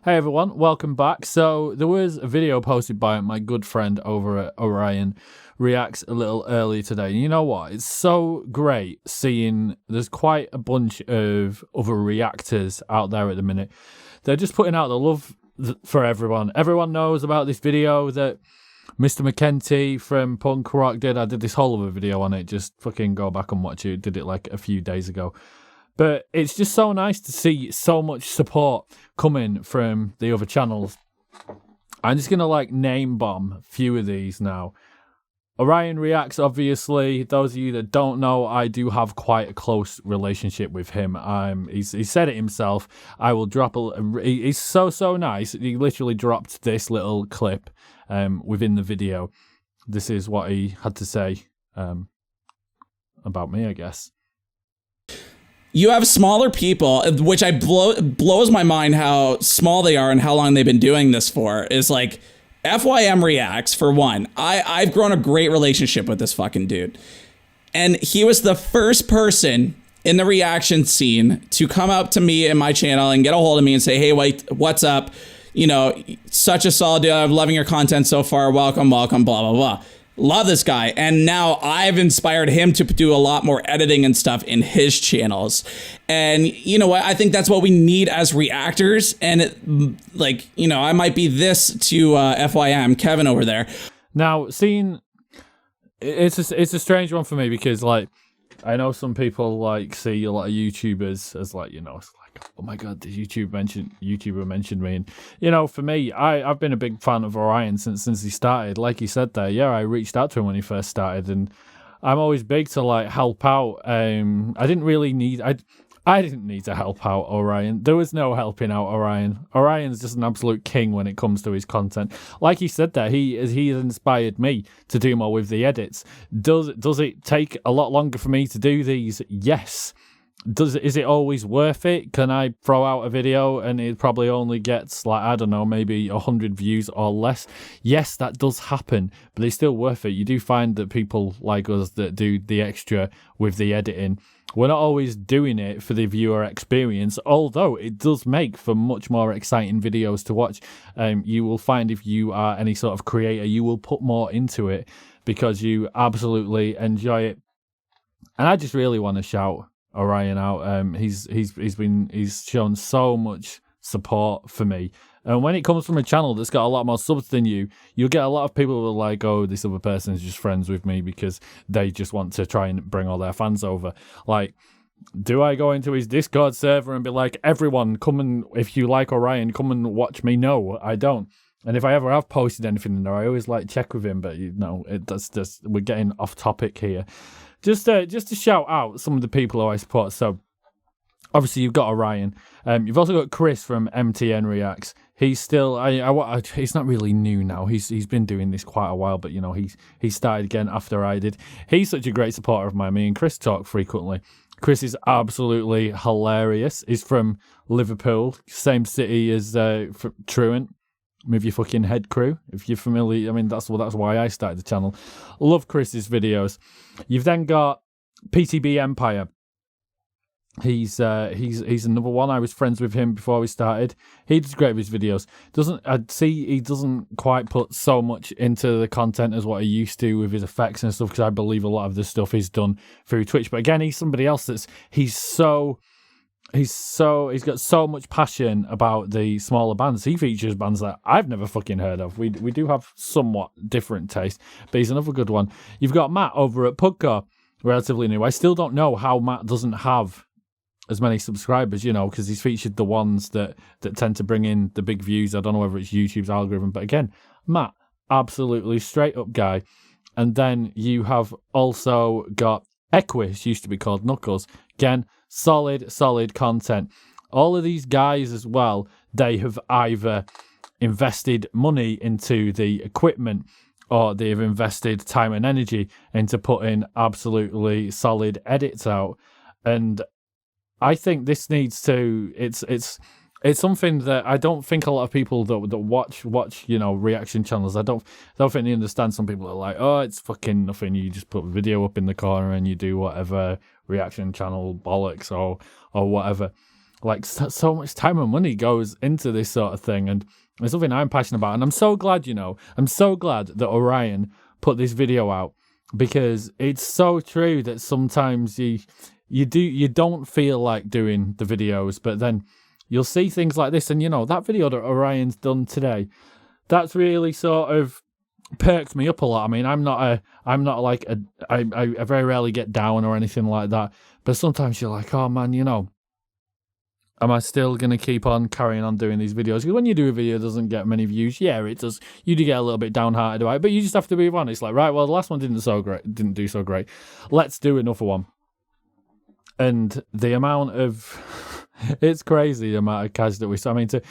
Hey everyone, welcome back. So there was a video posted by my good friend over at Orion Reacts a little earlier today. And you know what? It's so great seeing there's quite a bunch of other reactors out there at the minute. They're just putting out the love for everyone. Everyone knows about this video that Mr. McKenty from Punk Rock did. I did this whole other video on it. Just fucking go back and watch it. Did it like a few days ago. But it's just so nice to see so much support coming from the other channels. I'm just going to like name bomb a few of these now. Orion Reacts, obviously. Those of you that don't know, I do have quite a close relationship with him. He said it himself. I will drop he's so nice. He literally dropped this little clip within the video. This is what he had to say about me, I guess. You have smaller people, which blows my mind how small they are and how long they've been doing this for. Is like FYM Reacts, for one. I've grown a great relationship with this fucking dude. And he was the first person in the reaction scene to come up to me in my channel and get a hold of me and say, hey, wait, what's up? You know, such a solid dude. I'm loving your content so far. Welcome, blah, blah, blah. Love this guy. And now I've inspired him to do a lot more editing and stuff in his channels. And you know what? I think that's what we need as reactors. And I might be this to FYM, Kevin over there. Now, it's a strange one for me because like, I know some people like see a lot of YouTubers as like, you know, it's like, oh my God, this YouTuber mentioned me. And, you know, for me, I've been a big fan of Orion since he started. Like he said there, yeah, I reached out to him when he first started. And I'm always big to like help out. I didn't need to help out Orion. There was no helping out Orion. Orion's just an absolute king when it comes to his content. Like he said there, he has inspired me to do more with the edits. Does it take a lot longer for me to do these? Yes. Is it always worth it? Can I throw out a video and it probably only gets like, I don't know, maybe 100 views or less? Yes, that does happen, but it's still worth it. You do find that people like us that do the extra with the editing, we're not always doing it for the viewer experience, although it does make for much more exciting videos to watch. You will find if you are any sort of creator, you will put more into it because you absolutely enjoy it. And I just really want to shout Orion out. He's shown so much support for me. And when it comes from a channel that's got a lot more subs than you'll get a lot of people who are like, oh, this other person is just friends with me because they just want to try and bring all their fans over. Like, do I go into his Discord server and be like, everyone, come and, if you like Orion, come and watch me? No, I don't. And if I ever have posted anything in there, I always like check with him, but you know, that's just, we're getting off topic here. Just to shout out some of the people who I support. So, obviously, you've got Orion. You've also got Chris from MTN Reacts. He's still, he's not really new now. He's been doing this quite a while, but you know, he started again after I did. He's such a great supporter of mine. Me and Chris talk frequently. Chris is absolutely hilarious. He's from Liverpool, same city as Truant. Move your fucking head crew, if you're familiar. I mean, that's why I started the channel. Love Chris's videos. You've then got PTB Empire. He's another one. I was friends with him before we started. He does great with his videos. He doesn't quite put so much into the content as what he used to with his effects and stuff, because I believe a lot of the stuff is done through Twitch. But again, he's somebody else he's got so much passion about the smaller bands. He features bands that I've never fucking heard of. We do have somewhat different taste, but he's another good one. You've got Matt over at Pugcore, relatively new. I still don't know how Matt doesn't have as many subscribers, you know, because he's featured the ones that tend to bring in the big views. I don't know whether it's YouTube's algorithm, but again, Matt, absolutely straight up guy. And then you have also got Equus, used to be called Knuckles. Again, solid content. All of these guys as well, they have either invested money into the equipment or they've invested time and energy into putting absolutely solid edits out. And I think this needs to, it's something that I don't think a lot of people that watch, you know, reaction channels, I don't think they understand. Some people are like, oh, it's fucking nothing. You just put a video up in the corner and you do whatever reaction channel bollocks or whatever. like so much time and money goes into this sort of thing, and it's something I'm passionate about. And I'm so glad, I'm so glad that Orion put this video out, because it's so true that sometimes you don't feel like doing the videos, but then you'll see things like this, and that video that Orion's done today, that's really sort of perked me up a lot. I mean, I very rarely get down or anything like that, but sometimes you're like, oh man, am I still going to keep on carrying on doing these videos? Because when you do a video that doesn't get many views, yeah, it does. You do get a little bit downhearted about it, but you just have to be honest. Like, right, well, the last one didn't do so great. Let's do another one. And the amount of it's crazy the amount of cash that we. I mean, to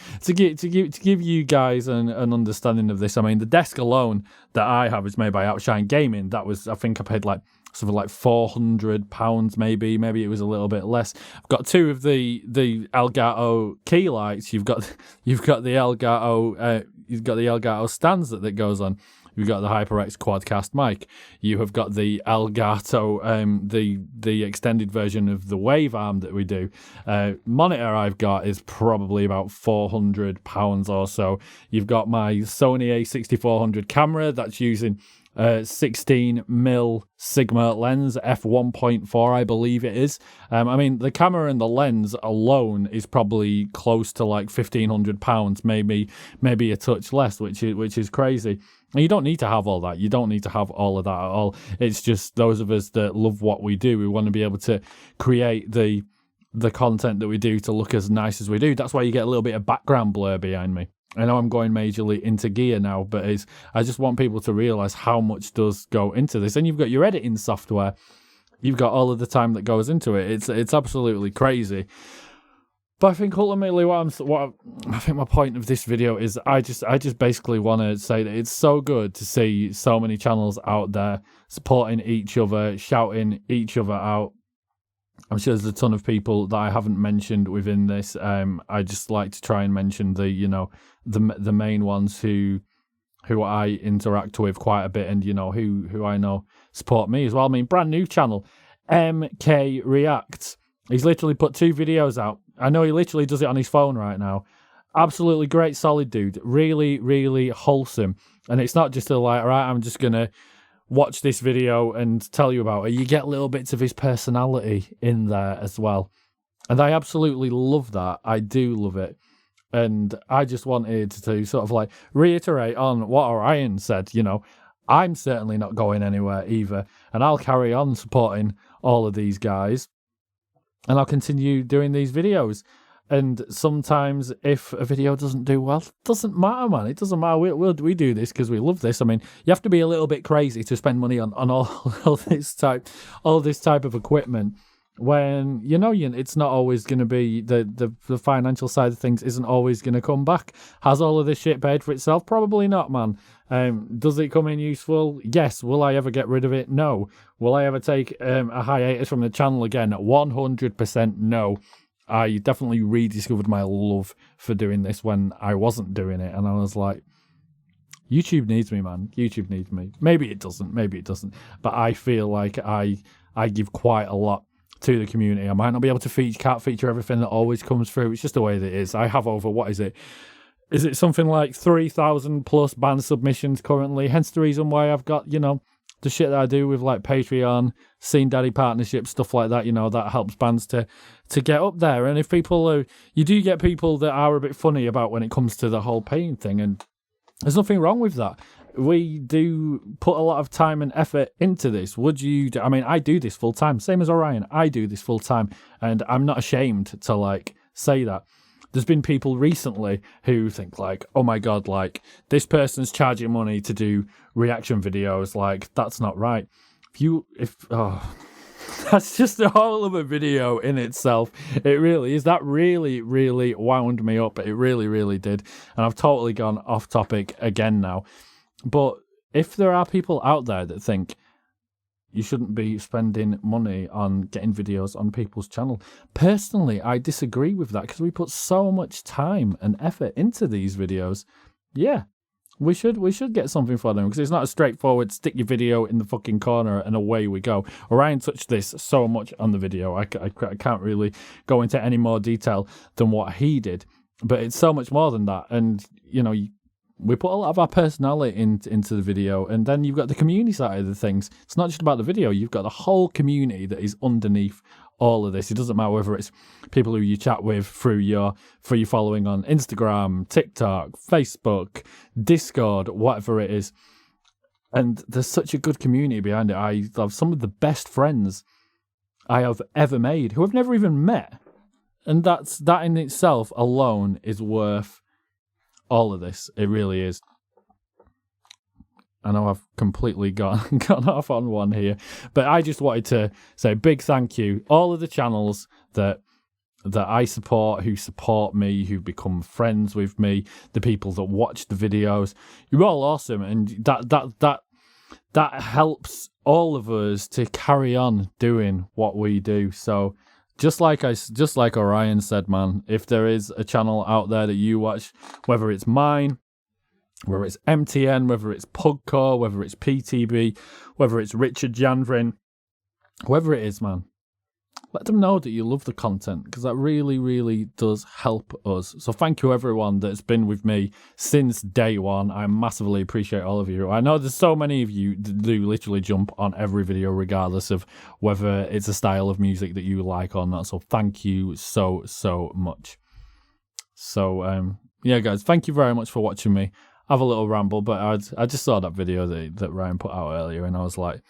give you guys an understanding of this. I mean, the desk alone that I have is made by Outshine Gaming. That was, I think, I paid like something like £400, maybe it was a little bit less. I've got two of the Elgato key lights. You've got the Elgato stands that goes on. You've got the HyperX Quadcast mic. You have got the Elgato, the extended version of the Wave arm that we do. Monitor I've got is probably about £400 or so. You've got my Sony A6400 camera that's using 16mm Sigma lens, f1.4 I believe it is. I mean, the camera and the lens alone is probably close to like £1,500, maybe a touch less, which is crazy. And you don't need to have all that. You don't need to have all of that at all. It's just those of us that love what we do. We want to be able to create the content that we do to look as nice as we do. That's why you get a little bit of background blur behind me. I know I'm going majorly into gear now, but I just want people to realise how much does go into this. And you've got your editing software. You've got all of the time that goes into it. It's absolutely crazy. But I think ultimately what I think my point of this video is I just basically want to say that it's so good to see so many channels out there supporting each other, shouting each other out. I'm sure there's a ton of people that I haven't mentioned within this. I just like to try and mention the main ones who I interact with quite a bit, and who I know support me as well. I mean, brand new channel, MK Reacts. He's literally put 2 videos out. I know he literally does it on his phone right now. Absolutely great, solid dude. Really, really wholesome. And it's not just right, I'm just going to watch this video and tell you about it. You get little bits of his personality in there as well. And I absolutely love that. I do love it. And I just wanted to sort of reiterate on what Orion said. I'm certainly not going anywhere either. And I'll carry on supporting all of these guys. And I'll continue doing these videos. And sometimes if a video doesn't do well, it doesn't matter, man. It doesn't matter. We do this because we love this. I mean, you have to be a little bit crazy to spend money on all this type of equipment when it's not always going to be the financial side of things isn't always going to come back. Has all of this shit paid for itself? Probably not, man. Does it come in useful? Yes. Will I ever get rid of it? No. Will I ever take a hiatus from the channel again? 100% no. I definitely rediscovered my love for doing this when I wasn't doing it, and I was like, YouTube needs me, man. YouTube needs me. Maybe it doesn't, but I feel like I give quite a lot to the community. I might not be able to can't feature everything that always comes through. It's just the way that it is. I have over, what is it? Is it something like 3,000 plus band submissions currently? Hence the reason why I've got, the shit that I do with Patreon, Scene Daddy partnerships, stuff like that, that helps bands to get up there. And if you do get people that are a bit funny about when it comes to the whole paying thing, and there's nothing wrong with that. We do put a lot of time and effort into this. I do this full time, same as Orion. I do this full time, and I'm not ashamed to say that. There's been people recently who think oh my God, this person's charging money to do reaction videos. That's not right. That's just a whole other video in itself. It really is. That really, really wound me up. It really, really did. And I've totally gone off topic again now. But if there are people out there that think you shouldn't be spending money on getting videos on people's channel, personally, I disagree with that, because we put so much time and effort into these videos. Yeah, We should get something for them, because it's not a straightforward stick your video in the fucking corner and away we go. Orion touched this so much on the video. I can't really go into any more detail than what he did, but it's so much more than that. And you know, we put a lot of our personality into the video, and then you've got the community side of the things. It's not just about the video. You've got the whole community that is underneath all of this. It doesn't matter whether it's people who you chat with through your following on Instagram, TikTok, Facebook, Discord, whatever it is. And there's such a good community behind it. I have some of the best friends I have ever made who I've never even met. And that in itself alone is worth all of this. It really is. I know I've completely gone off on one here, but I just wanted to say a big thank you. All of the channels that I support, who support me, who become friends with me, the people that watch the videos, you're all awesome, and that helps all of us to carry on doing what we do. So just like Orion said, man, if there is a channel out there that you watch, whether it's mine, whether it's MTN, whether it's Pugcore, whether it's PTB, whether it's Richard Janvrin, whoever it is, man, let them know that you love the content, because that really, really does help us. So thank you, everyone that's been with me since day one. I massively appreciate all of you. I know there's so many of you that do literally jump on every video, regardless of whether it's a style of music that you like or not. So thank you so, so much. So, yeah, guys, thank you very much for watching me have a little ramble, but I just saw that video that Ryan put out earlier, and I was like,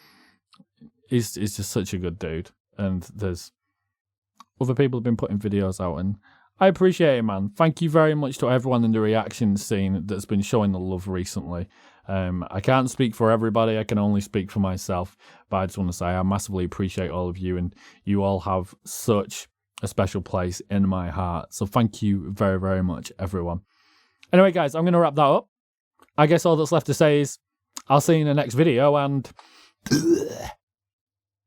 he's just such a good dude. And there's other people have been putting videos out, and I appreciate it, man. Thank you very much to everyone in the reaction scene that's been showing the love recently. I can't speak for everybody, I can only speak for myself, but I just want to say I massively appreciate all of you, and you all have such a special place in my heart. So thank you very, very much, everyone. Anyway, guys, I'm going to wrap that up. I guess all that's left to say is I'll see you in the next video, and